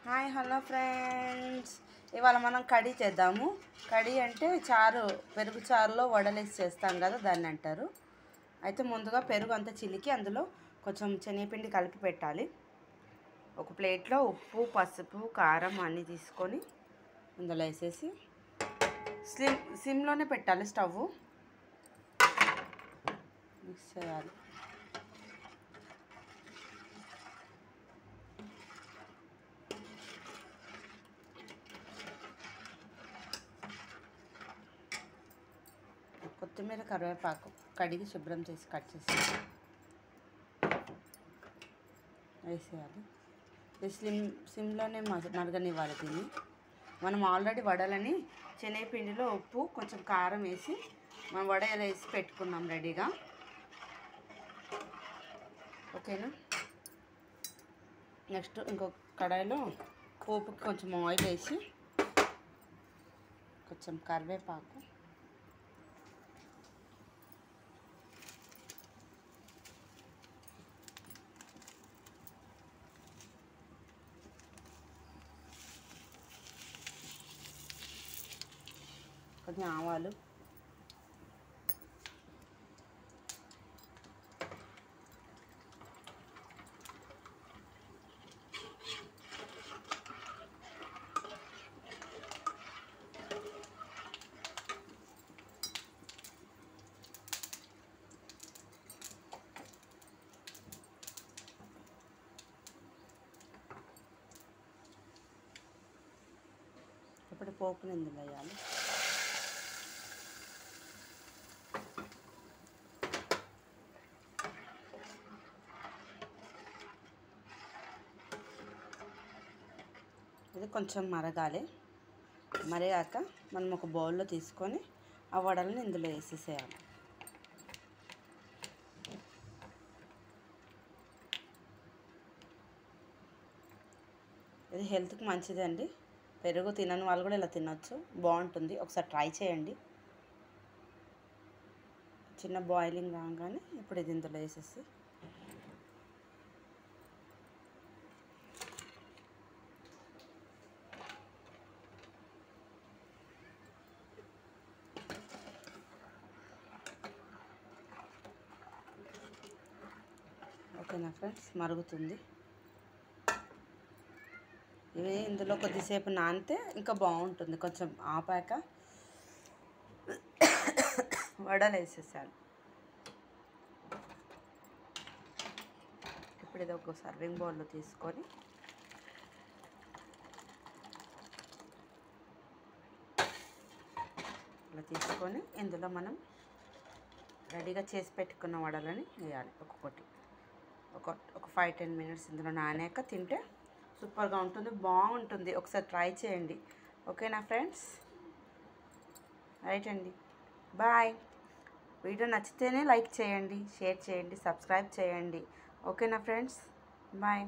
Hi hello friends, ఇవాళ మనం కడీ చేద్దాము. కడీ అంటే చారు, పెరుగు చారులో వడలేసి చేస్తాం కదా, దాన్ని అంటారు. అయితే ముందుగా పెరుగు అంతా చిలికి అందులో కొంచెం శనగపిండి కలిపి పెట్టాలి. ఒక ప్లేట్లో ఉప్పు, పసుపు, కారం అన్నీ తీసుకొని అందులో వేసేసి సిమ్లోనే పెట్టాలి. స్టవ్ మిక్స్ చేయాలి. కొత్తిమీర, కరివేపాకు కడిగి శుభ్రం చేసి కట్ చేసి వేసేయాలి. సిమ్లోనే మరగనివ్వాలి. దీన్ని మనం ఆల్రెడీ వడలని శనగపిండిలో ఉప్పు, కొంచెం కారం వేసి మనం వడ వేసి పెట్టుకున్నాం రెడీగా. ఓకేనా. నెక్స్ట్ ఇంకొక కడాయిలో పోపుకి కొంచెం ఆయిల్ వేసి కొంచెం కరివేపాకు, కొంచెం ఆవాలు, ఇప్పుడు పోపుని ఇందులో వేయాలి. ఇది కొంచెం మరగాలి. మరిగాక మనం ఒక బౌల్లో తీసుకొని ఆ వడలను ఇందులో వేసేసేయాలి. ఇది హెల్త్కి మంచిదండి. పెరుగు తినని వాళ్ళు కూడా ఇలా తినొచ్చు, బాగుంటుంది. ఒకసారి ట్రై చేయండి. చిన్న బాయిలింగ్ రాగానే ఇప్పుడు ఇది ఇందులో వేసేసి ఓకేనా ఫ్రెండ్స్, మరుగుతుంది. ఇవి ఇందులో కొద్దిసేపు నానితే ఇంకా బాగుంటుంది. కొంచెం ఆపాక వడలు వేసేసాను. ఇప్పుడు ఇది ఒక సర్వింగ్ బౌల్లో తీసుకొని ఇలా తీసుకొని ఇందులో మనం రెడీగా చేసి పెట్టుకున్న వడలని వేయాలి. ఒక్కొక్కటి ఒక 5-10 మినిట్స్ ఇందులో నానాక తింటే సూపర్గా ఉంటుంది, బాగుంటుంది. ఒకసారి ట్రై చేయండి. ఓకేనా ఫ్రెండ్స్, రైట్ అండి, బాయ్. వీడియో నచ్చితేనే లైక్ చేయండి, షేర్ చేయండి, సబ్స్క్రైబ్ చేయండి. ఓకేనా ఫ్రెండ్స్, బాయ్.